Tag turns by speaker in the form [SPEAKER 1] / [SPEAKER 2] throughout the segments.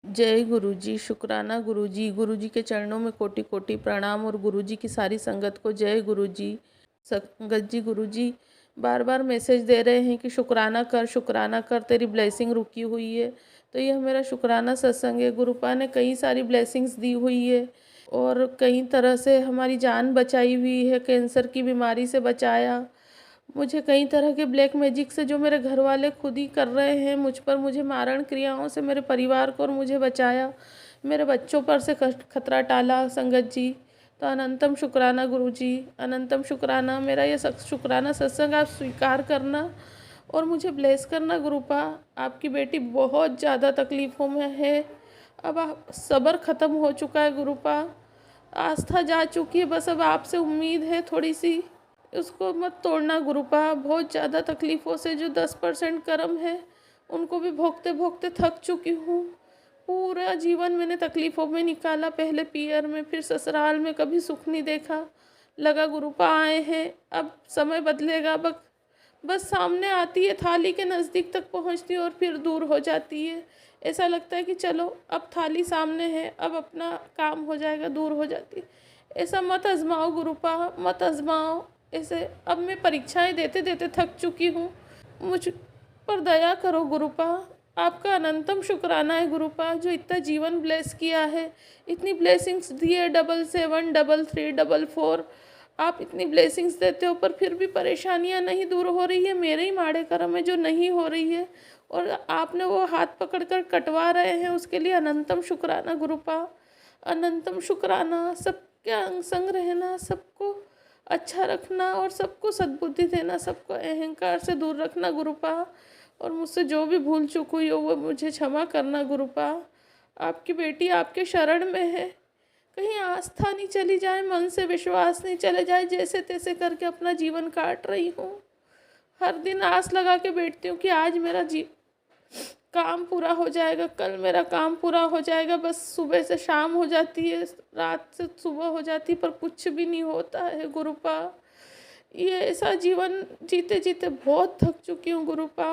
[SPEAKER 1] जय गुरुजी, शुक्राना गुरुजी। गुरुजी के चरणों में कोटि कोटि प्रणाम और गुरुजी की सारी संगत को जय गुरुजी। संगत जी, गुरुजी बार बार मैसेज दे रहे हैं कि शुक्राना कर, तेरी ब्लेसिंग रुकी हुई है। तो यह मेरा शुक्राना सत्संग है। गुरुपा ने कई सारी ब्लेसिंग्स दी हुई है और कई तरह से हमारी जान बचाई हुई है। कैंसर की बीमारी से बचाया, मुझे कई तरह के ब्लैक मैजिक से जो मेरे घर वाले खुद ही कर रहे हैं मुझ पर, मुझे मारण क्रियाओं से मेरे परिवार को और मुझे बचाया, मेरे बच्चों पर से खतरा टाला संगत जी। तो अनंतम शुक्राना गुरुजी, अनंतम शुक्राना। मेरा ये शुक्राना सत्संग आप स्वीकार करना और मुझे ब्लेस करना गुरुपा। आपकी बेटी बहुत ज़्यादा तकलीफ़ों में है, अब सब्र ख़त्म हो चुका है गुरुपा, आस्था जा चुकी है, बस अब आपसे उम्मीद है थोड़ी सी, उसको मत तोड़ना गुरुपा। बहुत ज़्यादा तकलीफ़ों से जो 10% कर्म है उनको भी भोगते भोगते थक चुकी हूँ। पूरा जीवन मैंने तकलीफ़ों में निकाला, पहले पियर में फिर ससुराल में, कभी सुख नहीं देखा। लगा गुरुपा आए हैं, अब समय बदलेगा। बस सामने आती है, थाली के नज़दीक तक पहुँचती है और फिर दूर हो जाती है। ऐसा लगता है कि चलो अब थाली सामने है, अब अपना काम हो जाएगा, दूर हो जाती है। ऐसा मत आजमाओ गुरुपा, मत आजमाओ ऐसे। अब मैं परीक्षाएं देते देते थक चुकी हूँ, मुझ पर दया करो गुरुपा। आपका अनंतम शुक्राना है गुरुपा, जो इतना जीवन ब्लेस किया है, इतनी ब्लेसिंग्स दी है, 77 33 44। आप इतनी ब्लेसिंग्स देते हो पर फिर भी परेशानियां नहीं दूर हो रही है। मेरे ही माड़े कर्म है जो नहीं हो रही है, और आपने वो हाथ पकड़कर कटवा रहे हैं, उसके लिए अनंतम शुक्राना गुरुपा, अनंतम शुक्राना। सबके अंग संग रहना, सबको अच्छा रखना और सबको सद्बुद्धि देना, सबको अहंकार से दूर रखना गुरुपा। और मुझसे जो भी भूल चूक हुई हो वो मुझे क्षमा करना गुरुपा। आपकी बेटी आपके शरण में है, कहीं आस्था नहीं चली जाए, मन से विश्वास नहीं चले जाए। जैसे तैसे करके अपना जीवन काट रही हूँ, हर दिन आस लगा के बैठती हूँ कि आज मेरा काम पूरा हो जाएगा, कल मेरा काम पूरा हो जाएगा। बस सुबह से शाम हो जाती है, रात से सुबह हो जाती है, पर कुछ भी नहीं होता है गुरुपा। ये ऐसा जीवन जीते जीते बहुत थक चुकी हूँ गुरुपा।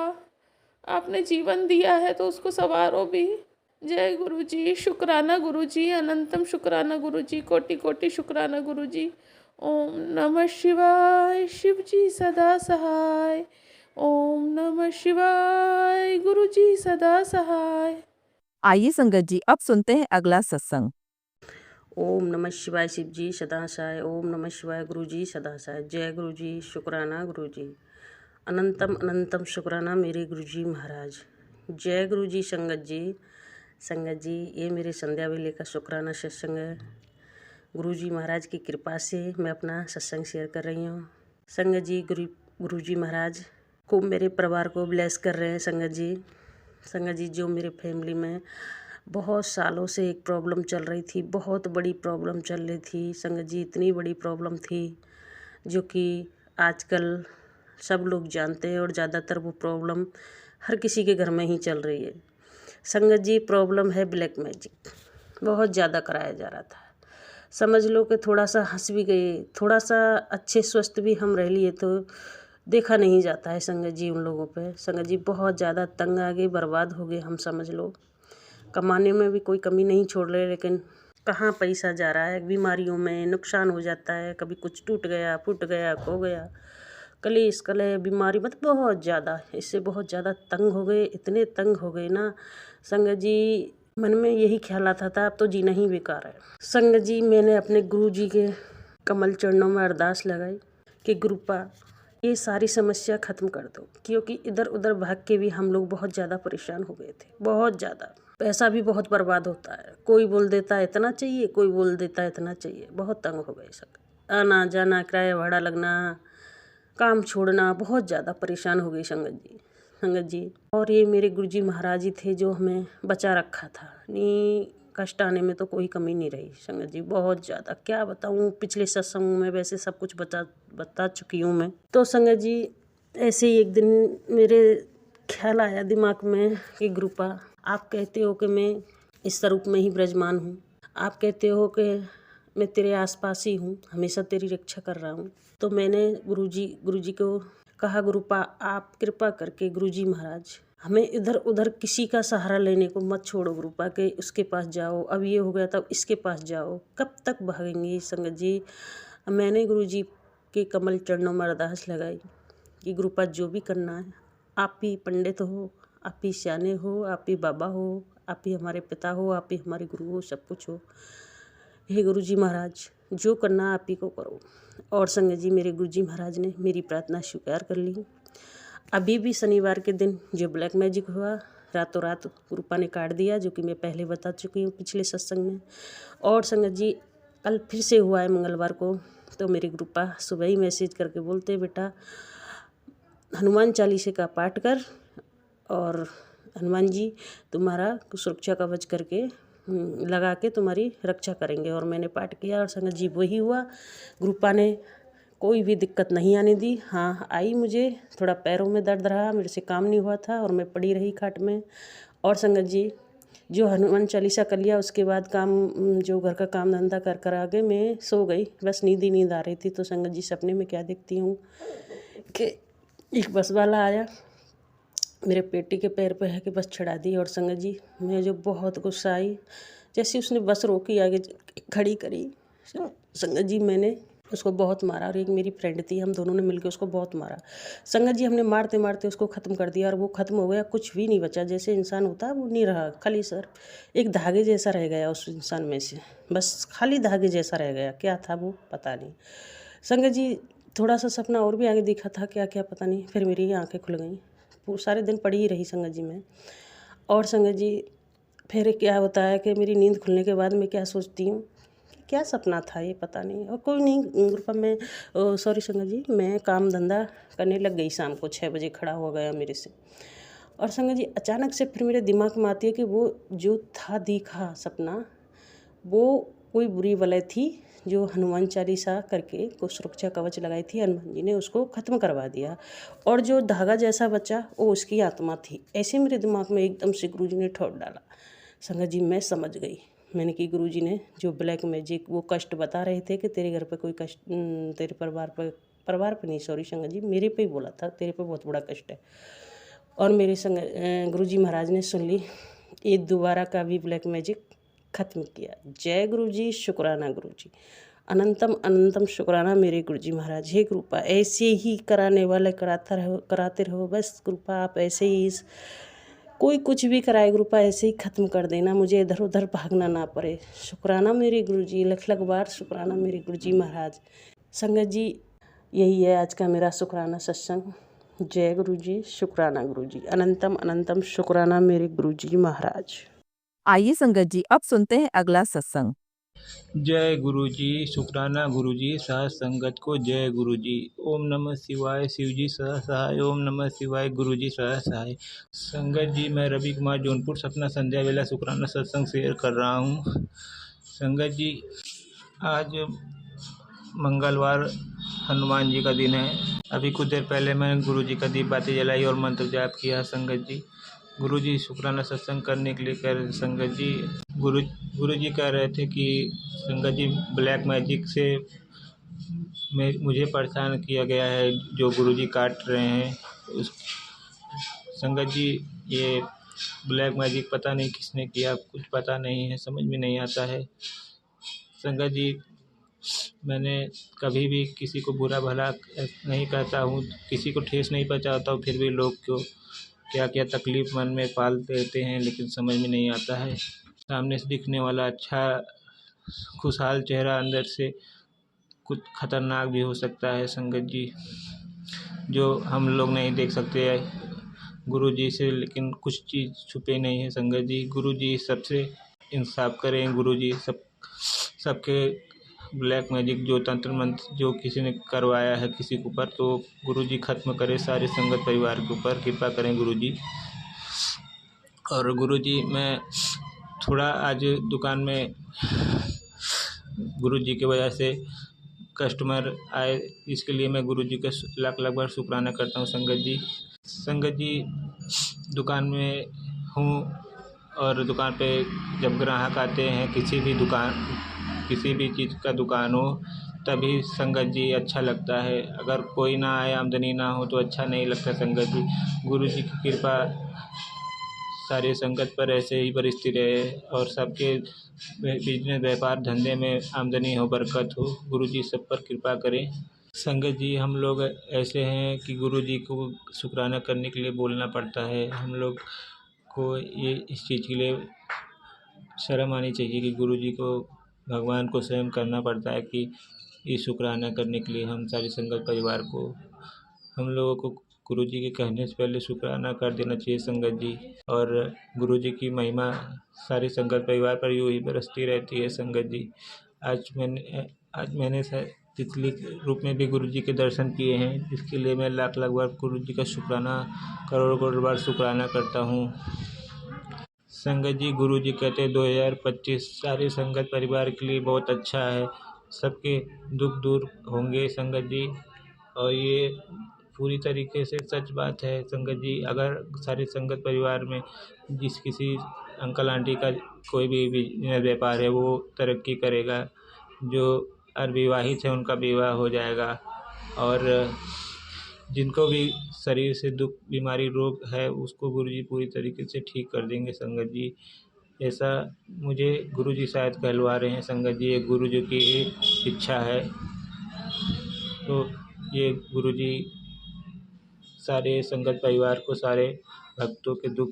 [SPEAKER 1] आपने जीवन दिया है तो उसको संवारो भी। जय गुरुजी, शुक्राना गुरुजी, अनंतम शुक्राना गुरुजी, कोटि कोटि शुक्राना गुरुजी। ओम नमः शिवाय, शिव जी सदा सहाय। ओम नमः शिवाय, गुरुजी सदा सहाय।
[SPEAKER 2] आइए संगत जी, अब सुनते हैं अगला सत्संग।
[SPEAKER 3] ओम नमः शिवाय, शिव जी सदाशाय। ओम नमः शिवाय, गुरु जी सदाशाय। जय गुरु जी, शुक्राना गुरु जी, अनंतम अनंतम शुक्राना मेरे गुरु जी महाराज। जय गुरु जी। संगत जी ये मेरे संध्या वेले का शुक्राना सत्संग है। गुरु जी महाराज की कृपा से मैं अपना सत्संग शेयर कर रही हूँ। संगत जी गुरु जी महाराज खूब मेरे परिवार को ब्लेस कर रहे हैं। संगत जी जो मेरे फैमिली में बहुत सालों से एक प्रॉब्लम चल रही थी, बहुत बड़ी प्रॉब्लम चल रही थी संगत जी, इतनी बड़ी प्रॉब्लम थी जो कि आजकल सब लोग जानते हैं और ज़्यादातर वो प्रॉब्लम हर किसी के घर में ही चल रही है। संगत जी प्रॉब्लम है ब्लैक मैजिक, बहुत ज़्यादा कराया जा रहा था। समझ लो कि थोड़ा सा हंस भी गए, थोड़ा सा अच्छे स्वस्थ भी हम रह लिए तो देखा नहीं जाता है संगत जी उन लोगों पे। संगत जी बहुत ज़्यादा तंग आ गए, बर्बाद हो गए हम, समझ लो। कमाने में भी कोई कमी नहीं छोड़ रहे, लेकिन कहाँ पैसा जा रहा है, बीमारियों में नुकसान हो जाता है, कभी कुछ टूट गया, फूट गया, खो गया, कलेश कलह बीमारी, मतलब बहुत ज़्यादा, इससे बहुत ज़्यादा तंग हो गए। इतने तंग हो गए ना संगत जी, मन में यही ख्याल आता था अब तो जीना ही बेकार है। संगत जी मैंने अपने गुरु जी के कमल चरणों में अरदास लगाई कि गुरुपा ये सारी समस्या ख़त्म कर दो, क्योंकि इधर उधर भाग के भी हम लोग बहुत ज़्यादा परेशान हो गए थे, बहुत ज़्यादा। पैसा भी बहुत बर्बाद होता है, कोई बोल देता है इतना चाहिए, कोई बोल देता है इतना चाहिए, बहुत तंग हो गए सब। आना जाना, किराया भाड़ा लगना, काम छोड़ना, बहुत ज़्यादा परेशान हो गई संगत जी। और ये मेरे गुरुजी महाराज जी थे जो हमें बचा रखा था, नहीं कष्ट आने में तो कोई कमी नहीं रही संगत जी, बहुत ज़्यादा। क्या बताऊँ, पिछले सत्संगों में वैसे सब कुछ बता चुकी हूँ मैं। तो संगत जी ऐसे ही एक दिन मेरे ख्याल आया दिमाग में कि गुरुपा आप कहते हो कि मैं इस स्वरूप में ही विराजमान हूँ, आप कहते हो कि मैं तेरे आसपास ही हूँ, हमेशा तेरी रक्षा कर रहा हूँ। तो मैंने गुरुजी को कहा, गुरुपा आप कृपा करके गुरुजी महाराज हमें इधर उधर किसी का सहारा लेने को मत छोड़ो गुरुपा के उसके पास जाओ, अब ये हो गया तब इसके पास जाओ, कब तक भागेंगी संगत जी। मैंने गुरुजी के कमल चरणों में अरदास लगाई कि गुरुपा जो भी करना है, आप ही पंडित हो, आप ही सियाने हो, आप ही बाबा हो, आप ही हमारे पिता हो, आप ही हमारे गुरु हो, सब कुछ हो। हे गुरुजी महाराज जो करना आप ही को करो। और संगत जी मेरे गुरुजी महाराज ने मेरी प्रार्थना स्वीकार कर ली। अभी भी शनिवार के दिन जो ब्लैक मैजिक हुआ रातों रात गुरुपा ने काट दिया, जो कि मैं पहले बता चुकी हूँ पिछले सत्संग में। और संगत जी कल फिर से हुआ है मंगलवार को, तो मेरे गुरुपा सुबह ही मैसेज करके बोलते बेटा हनुमान चालीसे का पाठ कर और हनुमान जी तुम्हारा सुरक्षा कवच करके लगा के तुम्हारी रक्षा करेंगे। और मैंने पाठ किया और संगत जी वही हुआ। गुरुपा ने कोई भी दिक्कत नहीं आने दी। हाँ आई, मुझे थोड़ा पैरों में दर्द रहा, मेरे से काम नहीं हुआ था और मैं पड़ी रही खाट में। और संगत जी जो हनुमान चालीसा कर लिया उसके बाद काम जो घर का काम धंधा कर कर आगे मैं सो गई, बस नींद ही नींद आ रही थी। तो संगत जी सपने में क्या देखती हूँ कि एक बस वाला आया, मेरे पेटी के पैर पे है कि बस चढ़ा दी। और संगत जी मैं जो बहुत गुस्सा आई, जैसे उसने बस रोकी आगे खड़ी करी, संगत जी मैंने उसको बहुत मारा। और एक मेरी फ्रेंड थी, हम दोनों ने मिलकर उसको बहुत मारा। संगत जी हमने मारते मारते उसको ख़त्म कर दिया और वो ख़त्म हो गया, कुछ भी नहीं बचा। जैसे इंसान होता है वो नहीं रहा, खाली सर एक धागे जैसा रह गया उस इंसान में से, बस खाली धागे जैसा रह गया। क्या था वो पता नहीं। संगत जी थोड़ा सा सपना और भी आगे दिखा था, क्या क्या पता नहीं। फिर मेरी आंखें खुल गईं, वो सारे दिन पड़ी ही रही संगत जी में। और संगत जी फिर क्या होता है कि मेरी नींद खुलने के बाद मैं क्या सोचती हूँ, क्या सपना था ये पता नहीं। और कोई नहीं ग्रुप में सॉरी संगत जी, मैं काम धंधा करने लग गई। शाम को 6 बजे खड़ा हो गया मेरे से। और संगत जी अचानक से फिर मेरे दिमाग में आती है कि वो जो था दिखा सपना, वो कोई बुरी वलय थी जो हनुमान चालीसा करके को सुरक्षा कवच लगाई थी, हनुमान जी ने उसको ख़त्म करवा दिया। और जो धागा जैसा बचा वो उसकी आत्मा थी। ऐसे मेरे दिमाग में एकदम से गुरुजी ने ठोक डाला। संगत जी मैं समझ गई। मैंने कि गुरुजी ने जो ब्लैक मैजिक वो कष्ट बता रहे थे कि तेरे घर पे कोई कष्ट, तेरे परिवार पे नहीं, सॉरी संगत जी मेरे पे ही बोला था, तेरे पे बहुत बड़ा कष्ट है। और मेरे गुरुजी महाराज ने सुन ली, ये दोबारा का भी ब्लैक मैजिक ख़त्म किया। जय गुरुजी, शुक्राना गुरुजी, अनंतम अनंतम शुक्राना मेरे गुरुजी महाराज। हे कृपा ऐसे ही कराने वाले कराते रहो बस। कृपा आप ऐसे ही कोई कुछ भी कराए गुरुपा ऐसे ही ख़त्म कर देना, मुझे इधर उधर भागना ना पड़े। शुक्राना मेरे गुरुजी, लख लख बार शुक्राना मेरे गुरुजी महाराज। संगत जी यही है आज का मेरा शुक्राना सत्संग। जय गुरुजी, शुक्राना गुरुजी, अनंतम अनंतम शुक्राना मेरे गुरुजी महाराज।
[SPEAKER 2] आइए संगत जी अब सुनते हैं अगला सत्संग।
[SPEAKER 4] जय गुरुजी, शुक्राना गुरुजी, साथ संगत को जय गुरुजी। ओम नमः शिवाय, शिवजी सदा सहाय। ओम नमः शिवाय, गुरुजी सदा सहाय। संगत जी मैं रवि कुमार जौनपुर सपना संध्या वेला शुक्राना सत्संग शेयर कर रहा हूँ। संगत जी आज मंगलवार हनुमान जी का दिन है। अभी कुछ देर पहले मैंने गुरुजी का दीप बाती जलाई और मंत्र जाप किया। संगत जी गुरुजी शुक्राना सत्संग करने के लिए कह रहे थे। संगत जी गुरुजी कह रहे थे कि संगत जी ब्लैक मैजिक से मुझे परेशान किया गया है, जो गुरुजी काट रहे हैं उस संगत जी ये ब्लैक मैजिक पता नहीं किसने किया, कुछ पता नहीं है, समझ में नहीं आता है। संगत जी मैंने कभी भी किसी को बुरा भला नहीं कहता हूँ, किसी को ठेस नहीं पहुँचाता हूँ, फिर भी लोग क्यों क्या क्या तकलीफ़ मन में पाल देते हैं, लेकिन समझ में नहीं आता है। सामने से दिखने वाला अच्छा खुशहाल चेहरा अंदर से कुछ खतरनाक भी हो सकता है। संगत जी जो हम लोग नहीं देख सकते गुरु जी से, लेकिन कुछ चीज़ छुपे नहीं है। संगत जी गुरु जी सबसे इंसाफ करें। गुरु जी सबके ब्लैक मैजिक जो तंत्र मंत्र जो किसी ने करवाया है किसी के ऊपर, तो गुरुजी ख़त्म करें सारे संगत परिवार के ऊपर, कृपा करें गुरुजी। और गुरुजी मैं थोड़ा आज दुकान में गुरुजी की वजह से कस्टमर आए, इसके लिए मैं गुरुजी का लाख लाख बार शुक्राना करता हूँ। संगत जी दुकान में हूँ और दुकान पे जब ग्राहक आते हैं, किसी भी चीज़ का दुकान हो, तभी संगत जी अच्छा लगता है। अगर कोई ना आए, आमदनी ना हो तो अच्छा नहीं लगता संगत जी। गुरु जी की कृपा सारे संगत पर ऐसे ही बरसती रहे और सबके बिजनेस व्यापार धंधे में आमदनी हो, बरकत हो। गुरु जी सब पर कृपा करें। संगत जी हम लोग ऐसे हैं कि गुरु जी को शुक्राना करने के लिए बोलना पड़ता है। हम लोग को ये इस चीज़ के लिए शर्म आनी चाहिए कि गुरु जी को, भगवान को स्वयं करना पड़ता है कि ये शुक्राना करने के लिए हम सारी संगत परिवार को, हम लोगों को गुरु जी के कहने से पहले शुक्राना कर देना चाहिए संगत जी। और गुरु जी की महिमा सारी संगत परिवार पर यूँ ही बरसती रहती है संगत जी। आज मैंने तितली के रूप में भी गुरु जी के दर्शन किए हैं, जिसके लिए मैं लाख लाख बार गुरु जी का शुक्राना, करोड़ करोड़ बार शुक्राना करता हूँ। संगत जी, गुरु जी कहते हैं 2025 सारे संगत परिवार के लिए बहुत अच्छा है, सबके दुख दूर होंगे संगत जी। और ये पूरी तरीके से सच बात है संगत जी। अगर सारे संगत परिवार में जिस किसी अंकल आंटी का कोई भी बिजनेस व्यापार है वो तरक्की करेगा, जो अविवाहित है उनका विवाह हो जाएगा, और जिनको भी शरीर से दुख, बीमारी, रोग है उसको गुरु जी पूरी तरीके से ठीक कर देंगे संगत जी। ऐसा मुझे गुरु जी शायद कहलवा रहे हैं संगत जी, ये गुरु जी की ही इच्छा है। तो ये गुरु जी सारे संगत परिवार को, सारे भक्तों के दुख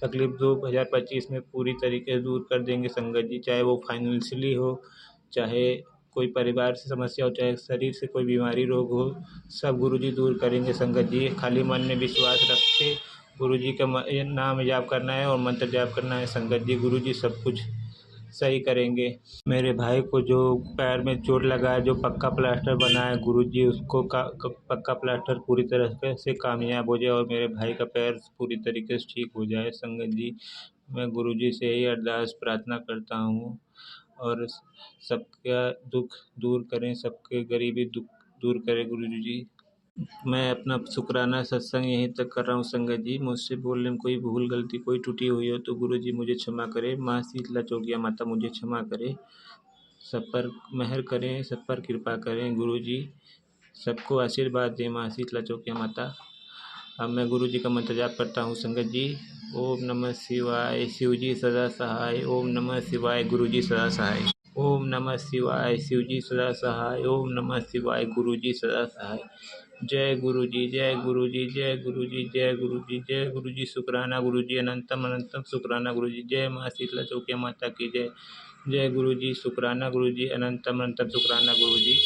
[SPEAKER 4] तकलीफ 2025 में पूरी तरीके से दूर कर देंगे संगत जी। चाहे वो फाइनेंशियली हो, चाहे कोई परिवार से समस्या हो, चाहे शरीर से कोई बीमारी रोग हो, सब गुरु जी दूर करेंगे संगत जी। खाली मन में विश्वास रख के गुरु जी का नाम जाप करना है और मंत्र जाप करना है संगत जी। गुरु जी सब कुछ सही करेंगे। मेरे भाई को जो पैर में चोट लगा है, जो पक्का प्लास्टर बना है, गुरु जी उसको पक्का प्लास्टर पूरी तरह से कामयाब हो जाए और मेरे भाई का पैर पूरी तरीके से ठीक हो जाए संगत जी। मैं गुरु जी से यही अरदास प्रार्थना करता हूँ, और सबका दुख दूर करें, सबके गरीबी दुख दूर करें गुरु जी। मैं अपना शुक्राना सत्संग यहीं तक कर रहा हूँ संगत जी। मुझसे बोलने में कोई भूल गलती, कोई त्रुटि हुई हो तो गुरु जी मुझे क्षमा करें। माँ शीतला चौकिया माता मुझे क्षमा करें। सब पर मेहर करें, सब पर कृपा करें गुरु जी। सबको आशीर्वाद दें माँ शीतला चौकिया माता। अब मैं गुरु जी का मंत्र जाप करता हूँ संगत जी। ओम नमः शिवाय, शिव जी सदा सहाय। ओम नमः शिवाय, गुरु जी सदा सहाय। ओम नमः शिवाय, शिव जी सदा सहाय। ओम नमः शिवाय, गुरु जी सदा सहाय। जय गुरु जी, जय गुरु जी, जय गुरु जी, जय गुरु जी, जय गुरु जी। शुक्राना गुरु जी, अनंतम अनंतम शुक्राना गुरु जी। जय माँ शीतला चौकिया माता की जय। जय गुरु जी, शुक्राना गुरु जी, अनंतम अनंतम शुक्राना गुरु जी।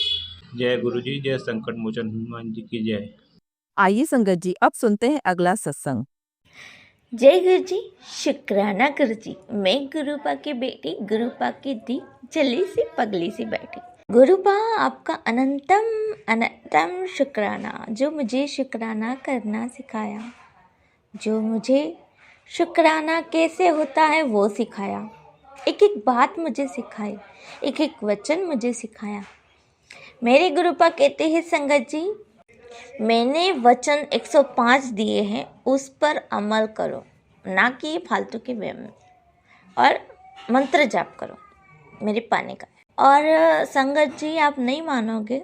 [SPEAKER 4] जय गुरु जी, जय संकट मोचन हनुमान जी की जय।
[SPEAKER 2] आइए संगत जी, अब सुनते हैं अगला सत्संग।
[SPEAKER 5] जय गुरु जी, शुक्राना गुरु जी। मैं गुरुपा की बेटी, गुरुपा की दी, जली सी पगली सी बैठी। गुरुपा आपका अनंतम अनंतम शुक्राना, जो मुझे शुक्राना करना सिखाया, जो मुझे शुक्राना कैसे होता है वो सिखाया, एक एक बात मुझे सिखाई, एक एक वचन मुझे सिखाया। मेरे गुरुपा कहते हैं संगत जी, मैंने वचन 105 दिए हैं, उस पर अमल करो, ना कि फालतू के व्यायाम, और मंत्र जाप करो मेरे पाने का। और संगत जी आप नहीं मानोगे,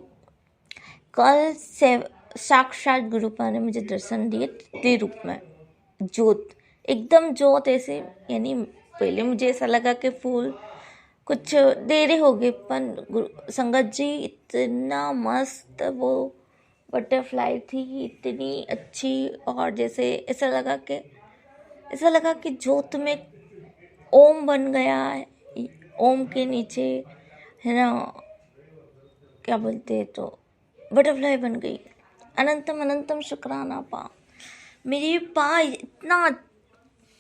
[SPEAKER 5] कल से साक्षात गुरुपा ने मुझे दर्शन दिए तितली रूप में, जोत, एकदम जोत ऐसे। यानी पहले मुझे ऐसा लगा कि फूल कुछ देरे हो गए, पर संगत जी इतना मस्त वो बटरफ्लाई थी, इतनी अच्छी, और जैसे ऐसा लगा कि जोत में ओम बन गया है, ओम के नीचे है ना, क्या बोलते हैं, तो बटरफ्लाई बन गई। अनंतम अनंतम शुक्राना पा। मेरे पा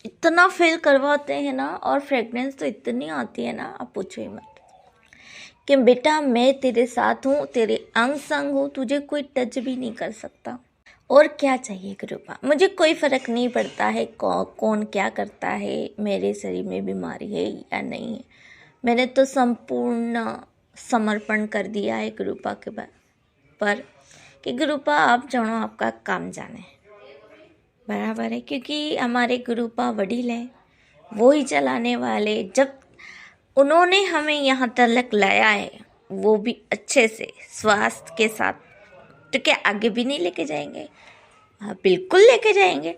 [SPEAKER 5] इतना फील करवाते हैं ना, और फ्रेगनेंस तो इतनी आती है ना, आप पूछो ही मत, कि बेटा मैं तेरे साथ हूँ, तेरे अंग संग हूँ, तुझे कोई टच भी नहीं कर सकता। और क्या चाहिए गुरुपा, मुझे कोई फ़र्क नहीं पड़ता है कौन क्या करता है, मेरे शरीर में बीमारी है या नहीं है। मैंने तो संपूर्ण समर्पण कर दिया है गुरुपा के पर, कि गुरुपा आप जानो, आपका काम जाने, बराबर है। क्योंकि हमारे गुरुपा वडील हैं, वो ही चलाने वाले। जब उन्होंने हमें यहाँ तक लाया है, वो भी अच्छे से स्वास्थ्य के साथ, तो क्या आगे भी नहीं लेके जाएंगे? हाँ, बिल्कुल लेके जाएंगे,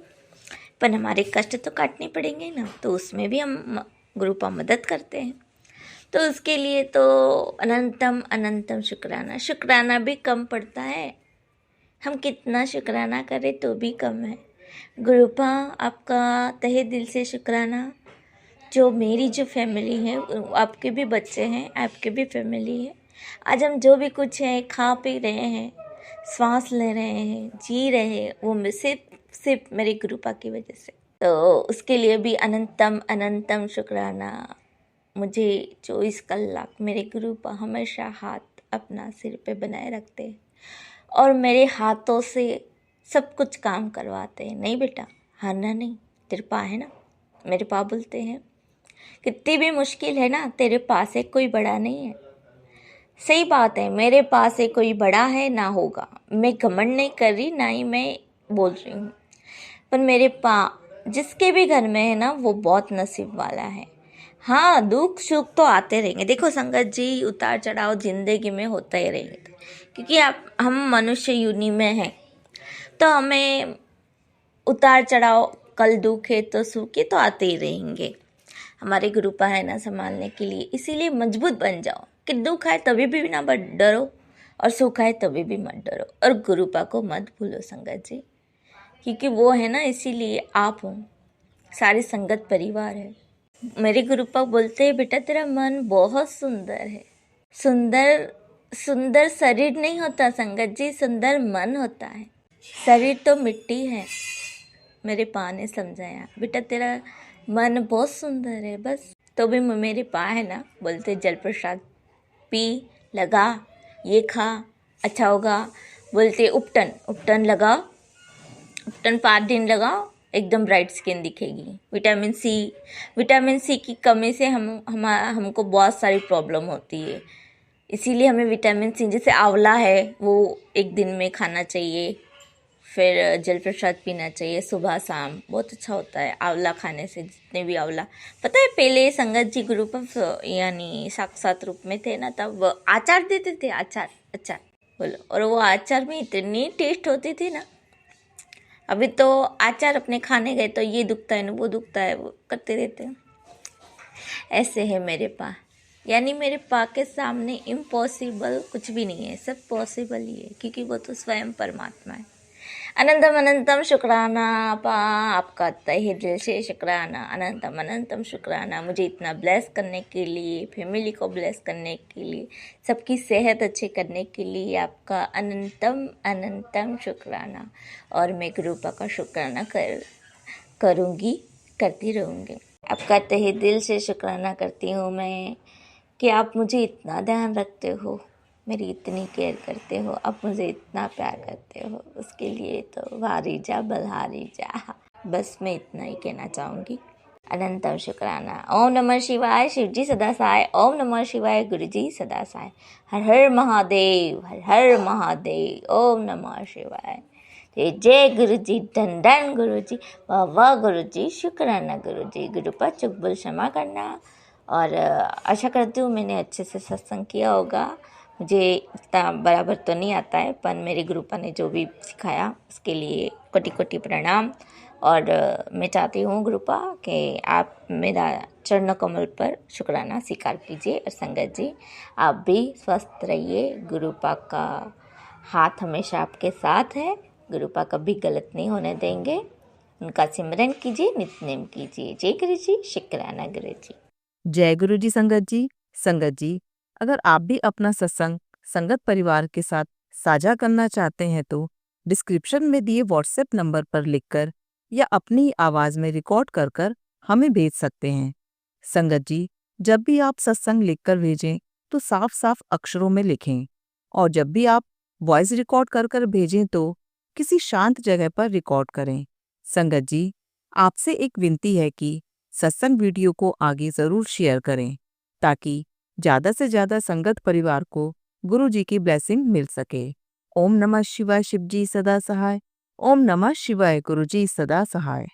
[SPEAKER 5] पर हमारे कष्ट तो काटने पड़ेंगे ना, तो उसमें भी हम गुरुपा मदद करते हैं। तो उसके लिए तो अनंतम अनंतम शुक्राना, शुक्राना भी कम पड़ता है, हम कितना शुक्राना करें तो भी कम है। गुरुपा आपका तहे दिल से शुक्राना। जो मेरी जो फैमिली है, आपके भी बच्चे हैं, आपके भी फैमिली है, आज हम जो भी कुछ है खा पी रहे हैं, सांस ले रहे हैं, जी रहे हैं, वो सिर्फ मेरे गुरुपा की वजह से। तो उसके लिए भी अनंतम अनंतम शुक्राना। मुझे 24 कलाक मेरे गुरुपा हमेशा हाथ अपना सिर पे बनाए रखते हैं और मेरे हाथों से सब कुछ काम करवाते हैं। नहीं बेटा, हारना नहीं, तेरे पा है ना। मेरे पा बोलते हैं कितनी भी मुश्किल है ना, तेरे पास से कोई बड़ा नहीं है। सही बात है, मेरे पास से कोई बड़ा है ना होगा। मैं घमंड नहीं कर रही, ना ही मैं बोल रही हूँ, पर मेरे पा जिसके भी घर में है ना, वो बहुत नसीब वाला है। हाँ, दुख सुख तो आते रहेंगे। देखो संगत जी, उतार चढ़ाव जिंदगी में होता ही रहेंगे, क्योंकि हम मनुष्य योनि में हैं, तो हमें उतार चढ़ाव, कल दुख है तो सुख है तो आते ही रहेंगे। हमारे गुरुपा है ना संभालने के लिए, इसीलिए मजबूत बन जाओ कि दुख आए तभी भी ना मत डरो और सुख आए तभी भी मत डरो, और गुरुपा को मत भूलो संगत जी, क्योंकि वो है ना, इसीलिए आप हो, सारी संगत परिवार है। मेरे गुरुपा बोलते हैं बेटा तेरा मन बहुत सुंदर है। सुंदर शरीर नहीं होता संगत जी, सुंदर मन होता है। शरीर तो मिट्टी है। मेरे पा ने समझाया बेटा तेरा मन बहुत सुंदर है, बस। तो भी मेरे पा है ना बोलते जल प्रसाद पी, लगा, ये खा, अच्छा होगा। बोलते उपटन लगाओ, उपटन 5 दिन लगाओ, एकदम ब्राइट स्किन दिखेगी। विटामिन सी की कमी से हमको बहुत सारी प्रॉब्लम होती है, इसीलिए हमें विटामिन सी, जैसे आंवला है वो 1 दिन में खाना चाहिए, फिर जल प्रसाद पीना चाहिए सुबह शाम, बहुत अच्छा होता है आंवला खाने से। जितने भी आंवला, पता है पहले संगत जी ग्रुप यानी साक्षात रूप में थे ना, तब अचार देते थे, अचार बोलो, और वो अचार में इतनी टेस्ट होती थी ना। अभी तो अचार अपने खाने गए तो ये दुखता है ना, वो दुखता है, वो करते रहते हैं। ऐसे है मेरे पा, यानी मेरे पा के सामने इम्पॉसिबल कुछ भी नहीं है, सब पॉसिबल ही है, क्योंकि वो तो स्वयं परमात्मा है। अनंतम अनंतम शुक्राना पा, आपका तहे दिल से शुक्राना, अनंतम अनंतम शुक्राना, मुझे इतना ब्लेस करने के लिए, फैमिली को ब्लेस करने के लिए, सबकी सेहत अच्छी करने के लिए आपका अनंतम अनंतम शुक्राना। और मैं गुरुपा का शुक्राना करूँगी, करती रहूँगी। आपका तहे दिल से शुक्राना करती हूँ मैं कि आप मुझे इतना ध्यान रखते हो, मेरी इतनी केयर करते हो, आप मुझे इतना प्यार करते हो, उसके लिए तो भारी जा बलहारी जा। बस मैं इतना ही कहना चाहूँगी। अनंतम शुक्राना। ओम नमः शिवाय, शिव जी सदा सहाय। ओम नमः शिवाय, गुरु जी सदा सहाय। हर हर महादेव, हर हर महादेव। ओम नमः शिवाय। जय गुरु जी, धन धन गुरु जी, वाह वाह गुरु जी, शुक्राना गुरु जी। गुरुपा चुक बुल क्षमा करना, और आशा करती हूँ मैंने अच्छे से सत्संग किया होगा। मुझे इतना बराबर तो नहीं आता है, पर मेरे गुरुपा ने जो भी सिखाया उसके लिए कोटि कोटि प्रणाम। और मैं चाहती हूँ गुरुपा कि आप मेरा चरण कमल पर शुक्राना स्वीकार कीजिए। और संगत जी, आप भी स्वस्थ रहिए, गुरुपा का हाथ हमेशा आपके साथ है, गुरुपा कभी गलत नहीं होने देंगे। उनका सिमरन कीजिए, नित्यनेम कीजिए। जय गुरु जी, शुक्राना गुरु जी।
[SPEAKER 2] जय गुरु जी। संगत जी, अगर आप भी अपना सत्संग संगत परिवार के साथ साझा करना चाहते हैं तो डिस्क्रिप्शन में दिए व्हाट्सएप नंबर पर लिखकर या अपनी आवाज में रिकॉर्ड कर हमें भेज सकते हैं। संगत जी, जब भी आप सत्संग लिखकर भेजें तो साफ साफ अक्षरों में लिखें, और जब भी आप वॉइस रिकॉर्ड कर भेजें तो किसी शांत जगह पर रिकॉर्ड करें। संगत जी, आपसे एक विनती है कि सत्संग वीडियो को आगे जरूर शेयर करें, ताकि ज्यादा से ज्यादा संगत परिवार को गुरु जी की ब्लेसिंग मिल सके। ओम नमः शिवाय, शिव जी सदा सहाय। ओम नमः शिवाय, गुरु जी सदा सहाय।